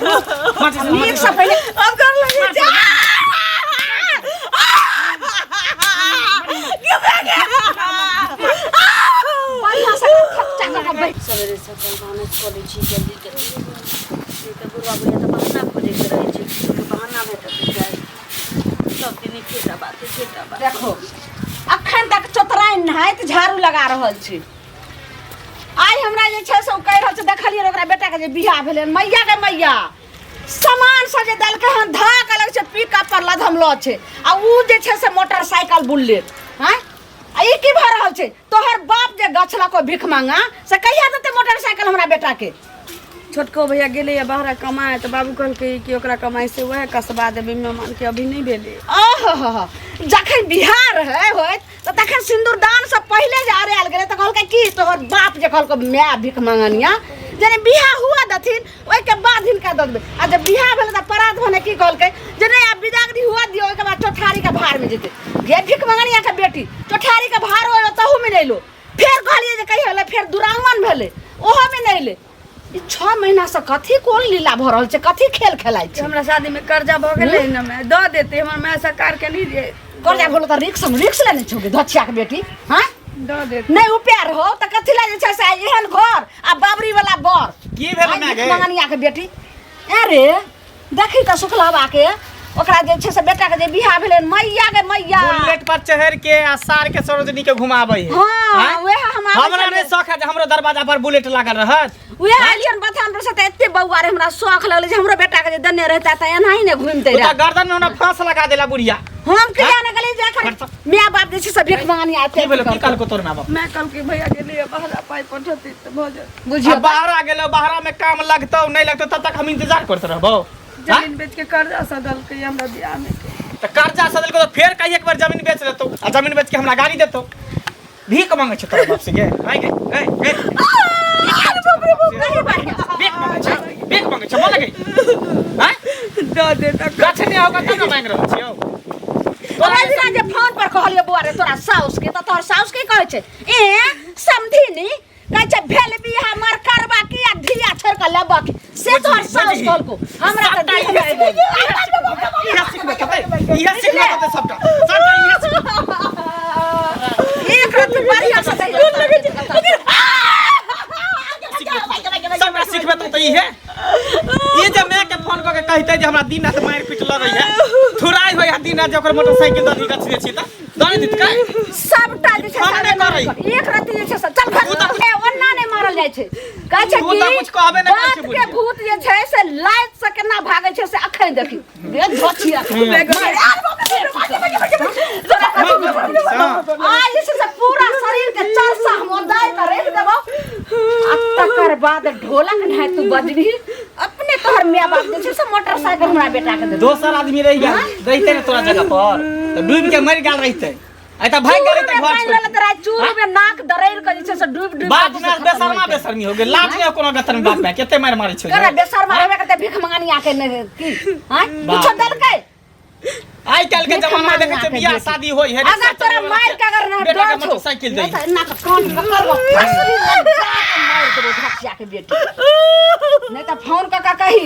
नीक से पहले अब कर लगे सवेरे सकाल बहाना खोले छी जल्दी जल्दी के बुढ़वा बुढ़िया तो बहाना खोजे के रहे छी के बहाना भेटत जाय सब दिन केटा बात देखो अखन तक चोतराइन नहाइत झाड़ू लगा रहल छी आई हमरा जे छै से कह रहल छै देखलिए ओकरा बेटा के जे बियाह भेलै मैया के मैया सामान सब जे दलके हन धाक अलग छै पिकअप पर लधमलो छै आ उ जे छै से मोटरसाइकिल बुलेट हैं आ ई की भ रहल छै तोहर बाप जे गछला को भिख मांगा से कहिया देते मोटरसाइकिल हमरा बेटा के छोटको भैया गेले या बाहर कमाए तो बाबू कहलकै कि ओकरा कमाई से वह कसबा देबे मेहमान के अभी नहीं भेले ओहो जखन बिहार है होत तो तखन सिंदूरदान से पहले जे आरे आल गेले त कहलकै की तोहर बाप जे कहलको मैं भिख मांगनिया जने बियाह हुआ दथिन ओइ के बाद हिनका द देबे आ जब बियाह भेले त परात भने की कहलकै जने अब बिदागरी हुआ दियो ओइ के बाद चौठारी के भार में जेते गे भिख मांगनिया के बेटी चौठारी के भार होय तहु में नहीं लो फिर कहलिए जे कहि होले फिर दुरागमन भेले ओहो में नहीं ले 6 महीना से कथी कोन लीला भ रहल छै कथी खेल खेलाइ छै हमरा शादी में कर्जा भ गेलै न मैं द देते हमर मैं सरकार के नहीं दे कर्जा बोलो त रिक्स लेने छोगे धछिया के बेटी हां द देते नहीं उपार हो त कथी ला जे छै से एहन घर आ बाबरी वाला बर की भेल ना गे मंगनिया के बेटी अरे देखी त सुखलाबा के ओकरा जे छै से बेटा के जे बियाह भेलै मैया के मैया बुलेट पर चढ़ के आ सार के सरोजनी के घुमाबै है हां ओहे हमरा ने शौक है जे हमरो दरवाजा पर बुलेट लागल रहत ओहे आलियन बथान पर से त एते बौआ रे हमरा शौक लगले जे हमरो बेटा के जे दन्ने रहता त एनाही ने घुमते रह त गर्दन में हमरा फांस लगा देला बुढ़िया हम किया न गले जाकर मियां बाप जे छै से भिख मांगनी आते की भेलो की काल को तोर मां बाप मैं कल के भैया गेले बाहर पाई पठते त भोजन बुझियो बाहर आ गेलो बाहर में काम लगतो नहीं लगतो तब तक हम इंतजार करते रहबो जमीन बेच के कर्जा सदल के हमरा बियाह में त कर्जा सदल को तो फिर कहीं एक बार जमीन बेच लेतो आ जमीन बेच के हमरा गाड़ी देतो भीख मांगे छ तोर बाप से गे आई गे ए भीख मांगे छ बोल गे हैं द देता गाछ नहीं होगा तब ना मांग रहल छियो तोरा बिना जे फोन पर कहलियो बुआ रे तोरा साउस के त तोहर साउस के कहै छै ए समधिनी कहै छै भेल बियाह मर करबा की आ धिया छोड़ के लेबा की से तोहर साउस कहल को हमरा त देख में इहा सिखबे त सबटा एक रात बढ़िया से सबटा सिखबे त इहे ये जे मैं के फोन क के कहते जे हमरा दिन रात मार पीट लगै है थुराई होय दिन रात ओकर मोटरसाइकिल ददी गछ दे छी त दनी दित काय सबटा जे छै एक रात जे छै चल घर ए ओन्ना ने मारल जाय छै कहै छै कि कुछ कहबे नै करै छै के भूत जे छै से लाइट से केना भागै छै से अखन देखी रे झोछिया आ जे छै से पूरा शरीर के चरसा हम ओदाय के रख देबो आ तकर बाद ढोलक नै तू बजबी अपने तोहर मियां बाप जे छै से मोटरसाइकिल हमरा बेटा के दे दोसर आदमी रह गया रहिते न तोरा जगह पर त डूब के मर गेल रहिते आई त भाग गेल त घर छोड़ तोरा चूर में नाक दरैर के जे छै से डूब बाप में बेशर्मी हो गेल लाज ने कोनो गतर में बाप में केते मार मारै छै करे बेशर्मा रहबे करते भिख मंगानी आके ने की हां कुछ दलकै आई काल के जमाना में देखे बियाह शादी होई है अगर तोरा मार के अगर ना बेटा के मोटरसाइकिल दे ना का कान पकड़बो असली लज्जा के मार देबो धकिया के बेटी नहीं त फोन का कही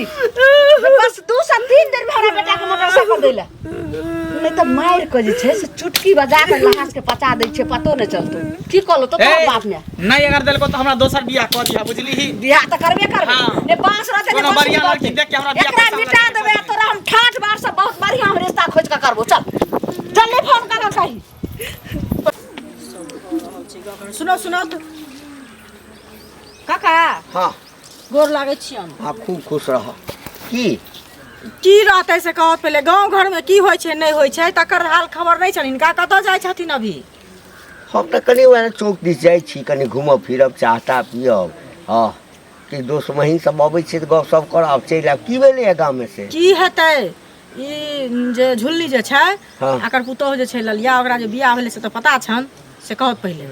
बस 2 से 3 दिन में हमरा बेटा के मोटरसाइकिल देला नहीं त मार के जे छै से चुटकी बजा के लाश के पचा दै छै पतो न चलतो की कहलो तो तोर बाप ने नहीं अगर देलको तो हमरा दोसर बियाह कर दिया बुझली ही बियाह त करबे करबे ने बांस रहते कोनो बढ़िया लड़की देख के हमरा बियाह एकरा मिटा देबे तोरा हम ठाठ बार से बहुत बढ़िया हम रिश्ता खोज के करबो चल जल्दी फोन कर कही सुनो सुनो काका हाँ गोर लागे छियन आप खूब खुश रह की रहते से कहो पहले गांव घर में की होय छै नहीं होय छै तकर हाल खबर नहीं छन इनका कत जाय छथिन अभी हम तो कनी वहाँ चौक दिस जाय छी कनी घूमब फिरब चाहता पियब हाँ कि दोस्त महीन सब अबै छै त गप सप करब चलि आब की भेलै गाँव में से की हेतै ई जे झुल्ली जे छै हाँ। आकर पुतोह जे छै ललिया ओकरा जे बियाह भेलै से तो पता छन से कहत पहले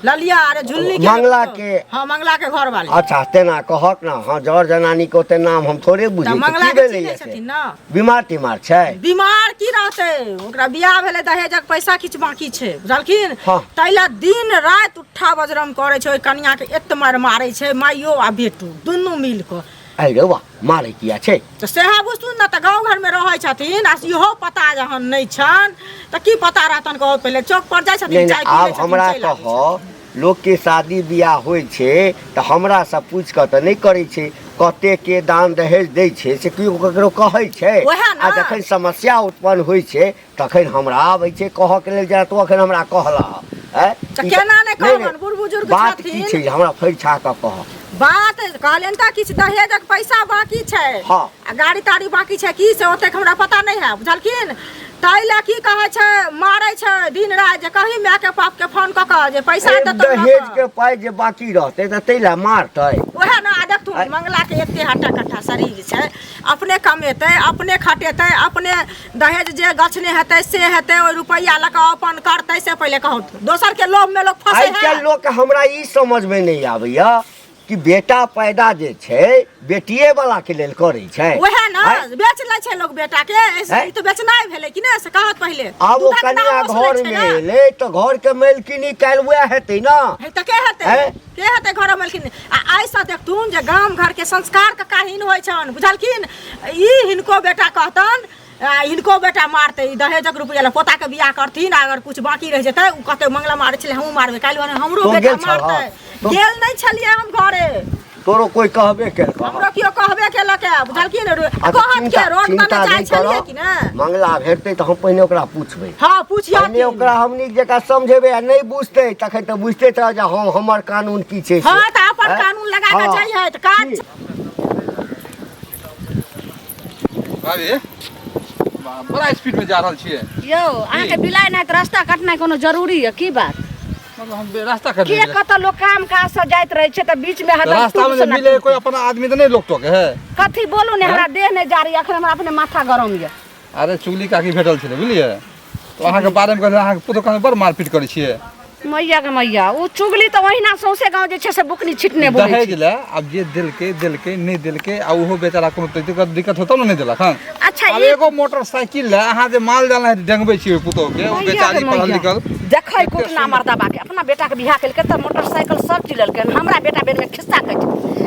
ललिया अरे झुल्ली के मंगला के हां मंगला के घर वाले अच्छा तेना कहक ना हाँ जर जनानी के ओते नाम हम थोड़े बुझे छी मंगला की के भेलै चिन्है से छथिन ना बीमार तीमार छै बीमार की रहते ओकरा बियाह भेलै दहेजक पैसा किछ बाकी छै बुझलखिन हाँ। तैला दिन रात उठा बजरम करे छै ओइ कन्या के एत मार मारै छै माइयो आ बेटो दुनू मिल के अरे वाह मारे किया छै तो सेहा बुझतुन ना तो गाँव घर में रहे छथिन आ इहो पता जहन नहीं छन तो की पता रहतन कहो पहले चौक पर जाय छथिन नहीं चाय आब हमरा कह लोग के शादी बियाह होइ छै तो हमरा से पूछ के तो नहीं करे छै कते के दान दहेज दै छै से केओ ककरो कहै छै ओहे ना। आ जखन समस्या उत्पन्न होइ छै तखन हमरा आबै छै कहऽ के लेल तो अखन हमरा कहला तो केना नहीं कहबन बूढ़ बुजुर्ग बात की छथिन छै हमरा फैरछा के कह बात कहलेन त किछ दहेजक पैसा बाकी छै हाँ। आ गाड़ी ताड़ी बाकी छै की से ओते हमरा पता नहीं है बुझलखिन ताइला की कहै छै मारै छै दिन रात जे कहीं माय के बाप के फोन क के जे पैसा ए, दे दहेज के पाई जे बाकी रहते त तैला मारतै ओहे ना देखतू मंगला के एते हट्टा कट्ठा शरीर छै अपने कमेतै अपने खटेतै अपने दहेज जे गछने हेतै से हेतै ओइ रुपैया लऽ के अपन करतै से पहिले कहू दोसर के लोभ में लोग फंसे आइ है काल्हि लोक के हमरा ई समझ में नहीं आबैया कि बेटा पैदा जे छै बेटिए वाला के लेल करै छै ओहे ना आँय? बेच लै छै लोग बेटा के ई तो बेचनाइ भेलै कि ने से कहत पहिले आब ओ दूधक कन्या दाम ओसलै घर छै में ना। एलै तो घर के मालकिनी काल्हि वएह हेतै ना है त के हेतै हैं? के हेतै घर मलकिन आ ऐसा देखथुन जे गाम घर के संस्कार के काहीन होइ छन बुझलखिन ई हिनको बेटा कहतन इनको बेटा मारते ई दहेजक रुपया ले पोता के बियाह करथिन अगर कुछ बाकी रह जेतै उ कहते मंगला मारै छले हमहू मारबे काल्हि हमरो तो बेटा गेल छल, मारतै तो- गेल नहीं छलिए हम घरे तोरो कोई कहबे केलक हमरो कियो कहबे केलक बुझलखिन अच्छा, कहत के रोड पर चिंता जाय नहीं छलिए करो कि ने मंगला भेटतै तो हम पहिने ओकरा पूछबै हां पूछिया पहिने ओकरा हमनी जका समझेबै आ नहीं बुझतै तखन तऽ बुझते रह जे हम हमर कानून की छै से। हां त अपन हैं? कानून लगा के हाँ। जाइए त काज की? भाभी बड़ा स्पीड में जा रहल छियै यौ अहाँके बिलाइ नहि तऽ रास्ता कटनाइ कोनो जरूरी है की बात मतलब हम रास्ता कर के कतऽ लोग काम काज से जाइत रहे छै तऽ बीच में हरदम रास्ता में टूट जे से ना मिले टूट। कोई अपना आदमी तो नहीं लोग टोके है कथी बोलू ने हमरा देह नहीं जा रही अखन हमरा अपने माथा गरम ये अरे चुगली काकी भेटल छलै बुझलियै तो अहाँ के बारे में कहले अहाँ के पुतो कान बड़ मारपीट करै छियै मैया के मैया वो चुगली तो वहीना सौसे गांव जे छै से बुकनी छिटने बोले दहेज छै ले अब जे दिलके नहीं दिलके आ ओहो बेचारा कोनो दिक्कत होतौ ने नहीं देलक हन अच्छा अब ई एगो मोटरसाइकिल ले अहाँ जे माल जाल डंगबै छियै पुतो के ओ मैया बेचारी के पढ़ल मैया। लिखल देखै कुटना मर्दबा के अपना बेटा के बियाह केलकै तऽ मोटरसाइकिल सब चिललकै हमरा बेटा बेर में खिस्सा कट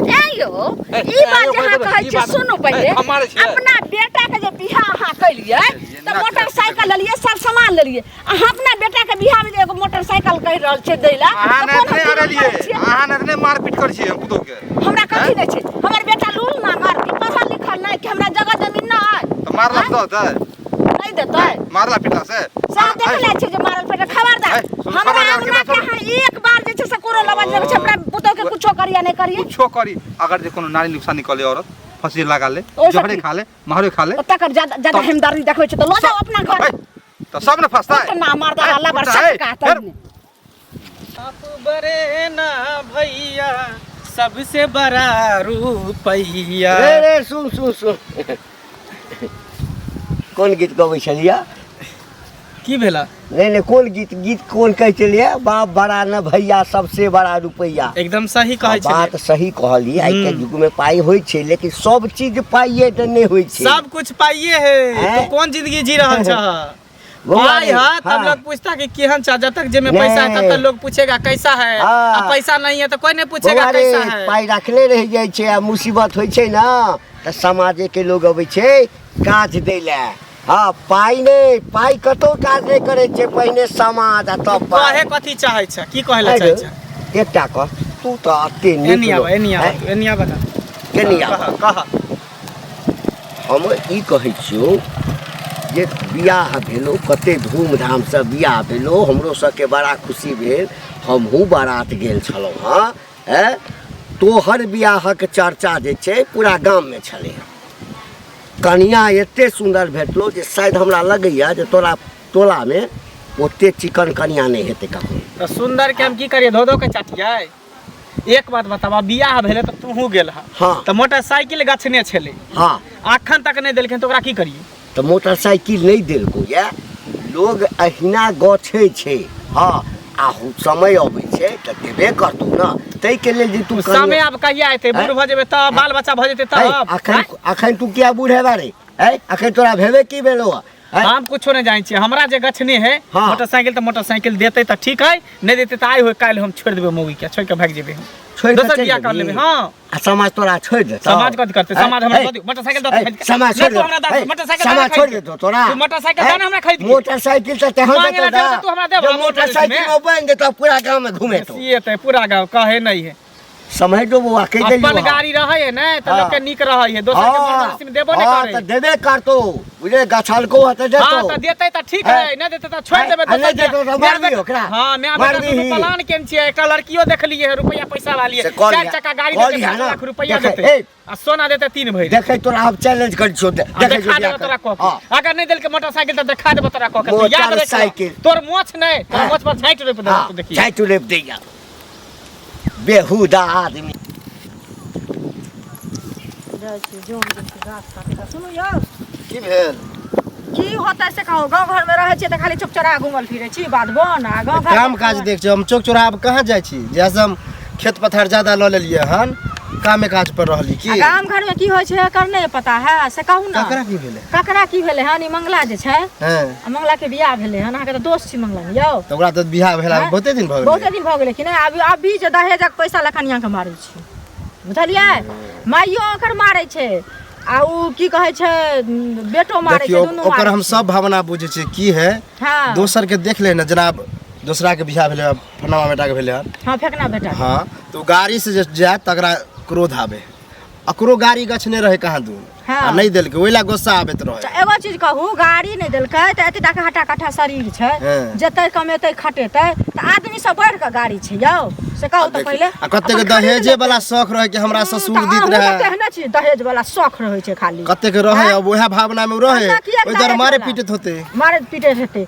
ए यो ए, ई बात एगो जहाँ बात- कहै ई छै बात- सुनू ए, पहिले हमारे छियै। अपना बेटा के जे बियाह अहाँ कैलियै तऽ ना मोटरसाइकिल लेलियै सब सामान लेलियै अहाँ अपना बेटा के बियाह में जे एगो मोटरसाइकिल कहि रहल छै दै ला अहाँ तऽ ने कोनो नहीं जुलुम अगलिए करै छियै? अहाँ ने मारपीट करै छियै पुतो के हमरा कथी नहीं छै हमर बेटा लूल ना मार की पढ़ल लिखल नहीं कि हमरा जगह जमीन ना है तो मारला तो होता है नहीं देतै मारला पीटला से साथ देख ले छै जे मारल पेट खबरदार है, सुन, हमरा खबरदार अंगना के के बात हाँ एक बार जे छै से कोरो लबा जे छै हमरा पुतो के कुछो करिया नहीं करिए कुछो करी अगर जे कोनो नारी नुकसान निकले औरत फंसी लगा ले ओ जहरे सखी। खा ले मारे खा ले तकर ज्यादा हिमदारी देखबै छै तऽ लो जाओ अपना घर है, तो सब ने फंसता है ना मार दे अल्लाह फंसता है, बरसात का फिर? तब आप बरे ना भैया सबसे बड़ा रुपैया रे सुन सुन सुन कोन गीत गबै छलिया की भेला नहीं नहीं कोन गीत कोन कहै छलिया बाप बड़ा न भैया सबसे बड़ा रुपैया एकदम सही कहै छै बात सही कहली आइ के युग में पाई होइ छै लेकिन सब चीज पाइए तऽ नहीं होइ छै सब कुछ पाइए है हैं? तो कौन जिंदगी जी रहल छ वो भाई वाली, है तब हाँ। लोग पूछता कि केहन छ जब तक जेमे पैसा है तब नहीं। तक लोग पूछेगा कैसा है हाँ। अब पैसा नहीं है तो कोई नहीं पूछेगा बौआ रे, कैसा है पाई रखले रह जाइ छै आ मुसीबत होइ छै ना तऽ समाजे के लोग अबै छै काज दै ले हाँ पाई नहीं पाई कतौ काज नहीं करे छै पहिने समाज आ तब कहे पाई कथी चाहै छ की कहला चाहै छ एकटा कह तू तऽ अते एनी आवा एनी आवा एनी आवा ना केनी आवा कहा हम ई कहै छियौ जे बियाह भेलो कते धूमधामसँ बियाह भेलो हमरो सबके बड़ा खुशी भेल हमहूँ बारात गेल छलहुँ हँ तोहर बियाहक चर्चा जे छै पूरा गाममे छलै कनिया एते सुन्दर भेटलो जे शायद हमरा लगैया जे तोरा टोलामे ओते चिकन कनिया नहीं हेतै कखनो तो सुंदर के हम की करिए धो धो के चाटिए एक बात बताबा बियाह भेले तो तू गेल हा हाँ तो मोटरसाइकिल गछने छले हाँ अखन तक नहीं देलखिन तो ओकरा की करिए तऽ मोटरसाइकिल नहीं देलको या लोग अहिना गछै छै हाँ आ समय अबै छै तऽ देबे करतौ ना तै के लेल जे तू समय अब कहिया एते बूढ़ भ जेबे तब बाल बच्चा भ जेते तब अखन तू क्या बूढ़ है बारे है अखन तोरा भेबे की भेलो हम कुछो नहीं जाने छियै हमरा जे गछने है हाँ। मोटरसाइकिल तो मोटरसाइकिल देते तो ठीक है नहीं देते तो आइ हो काल हम छोड़ देबे मौगी के छोड़ के भाग जेबे हम छोड़ के दोसर चल बियाह कर जेबही? लेबे हां आ समाज तोरा छोड़ दे समाज कथि करते समाज हमरा दे मोटरसाइकिल दे समाज छोड़ दे मोटरसाइकिल समाज छोड़ दे तोरा तू मोटरसाइकिल दाना हमरा खरीद के मोटरसाइकिल तो तेहन मांगे देता ला तू हमरा दे जो मोटरसाइकिल में बन दे तो पूरा गांव में घूमे तो ये ते पूरा गांव कहे नहीं है समझ दो बुआ कह दे अपन गाड़ी रहे है ना तो लोग के निक रहे है दोसर के मोटरसाइकिल में देबो नहीं करे तो देबे कर तो बुझे गछाल को हते दे हां तो तो देते तो ठीक है नहीं देते तो छोड़ देबे नहीं देते तो मार दी ओकरा हां मैं मार बेटा दी। तू प्लान केन छियै एकटा लड़कियो देख लिए रुपया पैसा वाली है से कॉल 4 लिया। चक्का गाड़ी कॉल देते लिया 7 ना। लाख रुपया देखे, देते ए। आ सोना देते 3 भरी देखे तोरा हम चैलेंज कर छो देखे देखा देबो तोरा को हां अगर नहीं देल के मोटरसाइकिल तो देखा देबो तोरा को याद रख मोटरसाइकिल। तोर मोछ नहीं तोर हाँ। मोछ पर 60 रुपया दे तू देखिए चाय तू लेप दे या बेहुदा आदमी सुनू यौ की भेल की होता से कहो गांव घर में रहे छियै त खाली चुपचारा घुमल फिरे छी बात बन आ गांव घर काम काज देख हम चौक चौराहा पर कहाँ जाइ छी जैसे हम खेत पथार ज्यादा लऽ लेलियै हन कामे काज पर रहली आ की गाम घर में की होइ छै एकर नहीं पता है से कहू ना ककरा की भेलै ककरा की भेले हन ई मंगला जे छै हैं आ मंगला के बियाह भेले हन अहाँके त दोस्त छी मंगला यौ तऽ ओकरा तऽ बियाह भेला हैं? बहुते दिन भऽ बहुते गेलै दिन भऽ गेलै कि नहीं अभी जे दहेजक पैसा लखनिया के मारै छी बुझलियै माइयो ओकर मारै छै आ उ की कहै छै बेटो मारै छै देखियौ दुनू ओकर मारै हम छै। सब भावना बुझै छियै की है हाँ दोसर के देख ले न जनाब दूसरा के बियाह भेलै फलाना बेटा के भेलै हन हाँ फेकना बेटा हाँ तो गाड़ी से जे जाए तकरा क्रोध आवे अकरो गाड़ी गछने रहे कहाँ दूर हाँ। आ नहीं देलकै ओहि ला गुस्सा आबैत रहे एगो चीज कहू गाड़ी नहीं देलकै त एते टाका हटा कट्ठा शरीर छै हाँ। जते कमेतै खटेतै त आदमी सब बढ़ के गाड़ी छै यौ से कहू त पहिले आ कते के दहेजे वाला शौक रहे कि हमरा ससुर दैत रहे कहने छी दहेज वाला शौक रहै छै खाली कते के रहे अब ओहे भावना में रहे हमरा किया ओहि दर दहेज मारे वाला? पीटत होते मारे पीटे हेतै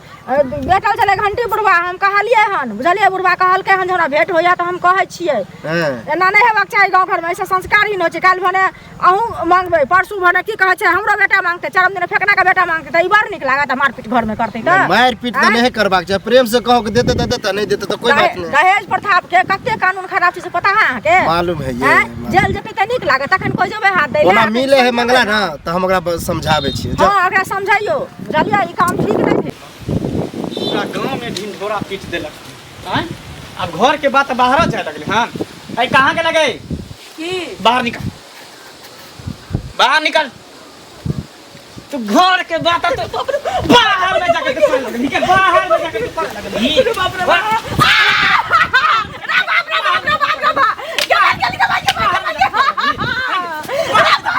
बेटल छलै घंटी बुढ़वा हम कहलियै हन बुझलियै बुढ़वा कहलकै हन जे हमरा भेंट होइया त हम कहै छियै हैं एना नहीं हेबाक चाही गाँव घर में ऐसा संस्कार ही न होइ छै काल्हि भने अहूँ मांगबै परसू भने की कहै छै हमरो बेटा मांगतै चरम दिन फेकना के बेटा मांगतै त ई बड़ नीक लागत मारपीट घर में करतै त मार पीट तो नहीं करबाक चाहिए प्रेम से कहो कि देते तो देते नहीं देते तो कोई बात नहीं दहेज प्रथा के कते कानून खराब छै से पता है अहाँके मालूम है ये हैं? जेल जेतै त नीक लागत तखन कोई जेबै हाथ दै ओना मिले है मंगला ना तो हम ओकरा समझाबै छियै जब हाँ ओकरा समझाइयो बुझलियै ई काम ठीक नहीं है पूरा गांव में ढिंढोरा पीट देलक हैं अब घर के बात बाहर जाए लगले हां आई कहां के लगे की बाहर निकल बाहर निकल तू घर के बात तो बाहर में जाके तू पढ़ लगे निकल बाहर में जाके तू पढ़ लगे बाप रे बाप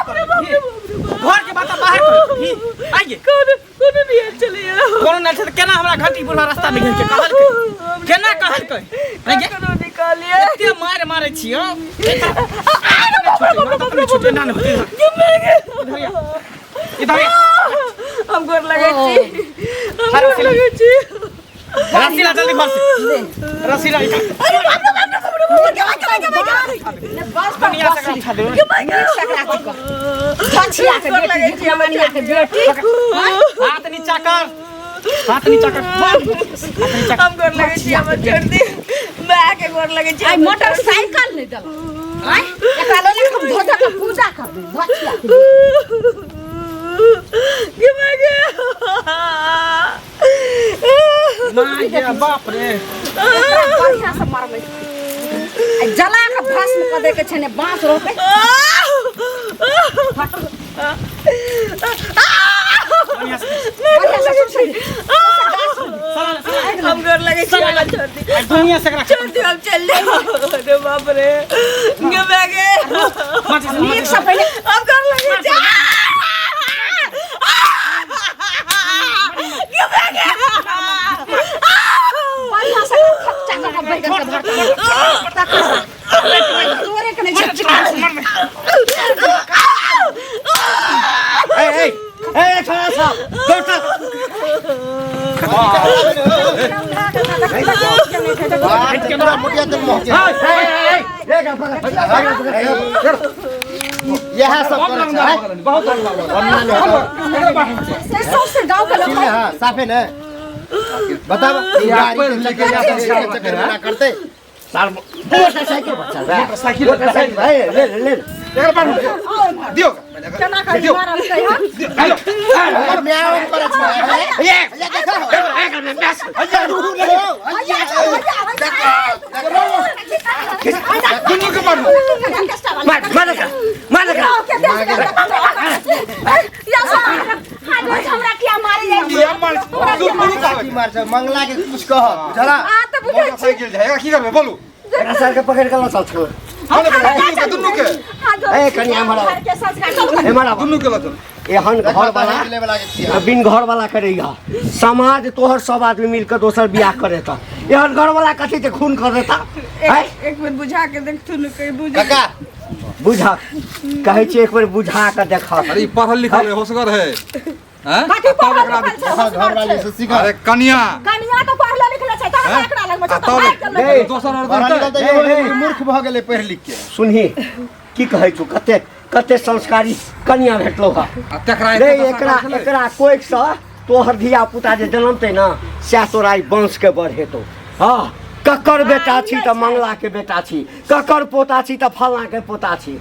घर के बात बाहर कर आइए कोनो नहीं चले कोनो नहीं छै केना हमरा घंटी बुढ़ा रास्ता में घेर के कहल केना कहल आइए कोनो निकालिए एते मार मारे छियो छुटे ना इधर हम गोर लगे छी हम अरे गोर लगे छी रसीला जल्दी घर से रसीला दुनिया से उठा दे गोर लगे छी हाथ नीचा कर हाथ नीचा कर हम गोर लगे छी हम छोड़ दी मैं के गोर लगे छी आई मोटरसाइकिल नहीं दल आई एकरा ले हम धोधा के पूजा कर दू भछिया कि मैं के मां ये बाप रे एकरा बढ़िया से मारबै आई जला के भस्म क दे के छने बांस रोपे बढ़िया से बढ़िया से सुन हम गोर लगे छी हम छोड़ दी दुनिया से करा छोड़ दी हम चल जाओ अरे बाप रे कि मैं के नीक से पहले हम गोर लगे छी कि मैं के बढ़िया से खच्चा का बैगन के भरता तोरे के नहीं ए छोरा सा छोटा कैमरा मुटिया तक पहुंचे यह सब करे छै बहुत सबसे गांव के लोग हां साफे ने बता गाड़ी लेके जा करते तार मोटरसाइकिल पर चल रहा है मोटरसाइकिल मोटरसाइकिल भाई ले ले ले एकरा बार दियो केना करी मारल छै हम म्याऊ करे छै ये देखो दुनू के मारू मार लगा हमरा किया मारे ये मार दुनू का मार छै मंगला के कुछ कह जरा मोटरसाइकिल जाएगा की करबे बोलू एकरा सर के पकड़ के ला चल छल दुनू के ए कनी हमारा हमारा दुनू के लत एहन घर वाला वाला के किया बिन घर वाला करेगा समाज तोहर सब आदमी मिलकर दोसर बियाह करे ता एहन घर वाला कथी से खून कर देता है एक बेर बुझा के देखथु न कहीं बुझा काका बुझा कहे छी एक बार बुझा के देखा अरे पढ़ल लिखल है होशगर है हैं कथी पढ़ल लिखल छै घर वाले से सीखा अरे कन्या कनिया तो पढ़ले लिखले छै त एकरा लग में आ तो तब ए, दोसर और पढ़ल लिखल देते त एगो लेकिन मूर्ख भ गेलै पढ़ लिख के सुनही की कहे छू कते कते संस्कारी कन्या भेटलो हा आ तकरा रे एकरा एकरा कोई सा तोहर धिया पुता जे जन्मते ना सै तोरा ई वंश के बढ़ेतो हां ककर बेटा छी त मंगला के बेटा छी ककर पोता छी त फलना के पोता छी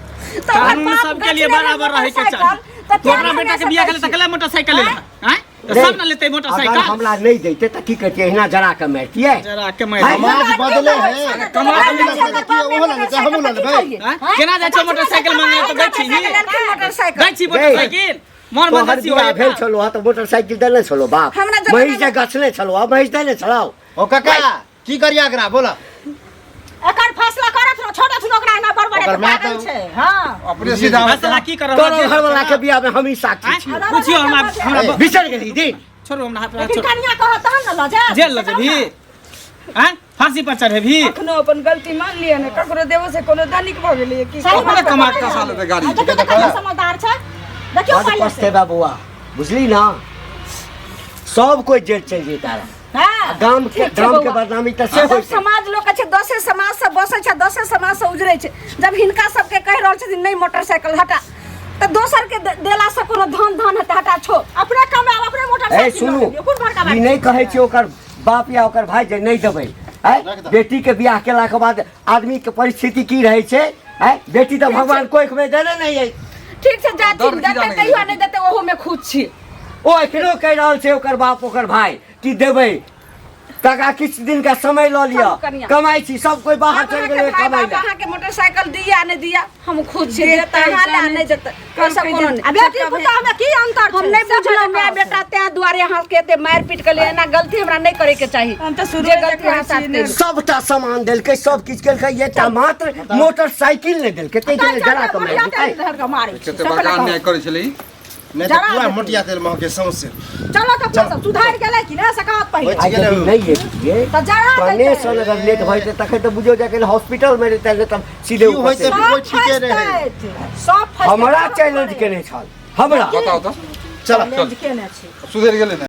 कानून सबके लिए बराबर रहे के चाहिए तो अपना बेटा के बियाह के लिए तकला मोटरसाइकिल ले हैं तो सब ना लेते अगर मोटरसाइकिल हमरा नहीं देते त की कहते हिना जरा के मारतिए जरा के मैं समाज बदले है कमाल ओहो ना लेते हमहू ना लेबै केना जाय छै मोटरसाइकिल मांगे तो दै छी मोटरसाइकिल दै छी मोटरसाइकिल मन तोहर बंद छी बियाह भेल छलो त मोटरसाइकिल देले छलो बाप हमरा जगह महिष जे गछले छलो महिष देले छलो ओ काका की करिया एकरा बोला एकर फैसला करत न छोटा सुन ओकरा ना बड़ ओकर बड़े माँ पागल तो- छै हां अपने सीधा फैसला की कर तोरो घर वाला के बियाह में हम ही साक्षी छी पूछियो हमरा बिसर गेली दिन छोड़ो हमरा हाथ लेकिन छोड़ कनिया कहत तहन न ल जा जेल लगे भी हैं फांसी पर चढ़े भी अखनो अपन गलती मान लिया ने ककरो देवो से कोनो दानिक भ गेलै की सही अपने बात कमा है। के साल पे गाड़ी देखो तो कनिया समझदार छै देखियो आज पहले से पछतेबा बुआ बुझली ना सब कोई जेल चल जेता हां गाम के बदनामी त से होय छै समाज लोग के छै 10 समाज से बसे छै 10 समाज से उजरे छै जब हिनका सबके कह रहल छथिन नहीं मोटरसाइकिल हटा त दोसर के देला से कोनो धन हेतै हटा छोड़ अपने कमाओ अपने ए मोटरसाइकिल सुनू कोन भड़का ई नहीं कहै छी ओकर बाप या ओकर भाई जे नहीं देबै बेटी के बियाह केला के बाद आदमी के परिस्थिति की रहे छै बेटी त भगवान कोई में देले नहीं है ठीक छै जाति दर्द की देते जाने कहियो गेलै। नहीं देते ओहो में खुद छी ओ एखनो कह रहल छै ओकर बाप ओकर भाई कि देबै तका किछ दिन का समय ल लिया सब कनिया। कमाई छी सब कोई बाहर चल गेलै कमाई ले अहाँ के मोटरसाइकिल दिया नहीं दिया हम खुद छी देते यहाँ ले नहीं देते ऐसा कोनो नहीं आ बेटी पुता में की अंतर हम नहीं बुझलो मैं बेटा ते द्वारे अहाँ के एते मार पीट के लिए ना गलती हमरा नहीं करे के चाहिए हम तो शुरू जे में गलती अहाँ साथ देली। सबटा सामान देलकै सब किछ केलकै ये टा मात्र मोटरसाइकिल नहीं देलकै ते के जरा कमाई धर के मारे कते बड़का अन्याय करै छलै नहीं तो पूरा मोटिया तेल महके सौंसे चलो तो सब सुधार गेलै कि ना सकात पहिले होय आज यदि नहीं ये तो जरा कने सन अगर लेट भइ त तखन त बुझो जाके हॉस्पिटल में रहते ले तब सीधे की ऊपर होय से छै कोई ठीके रहे सब हमरा चैलेंज केने छल हमरा बताओ तो चल चैलेंज केने छै सुधर गेलै ने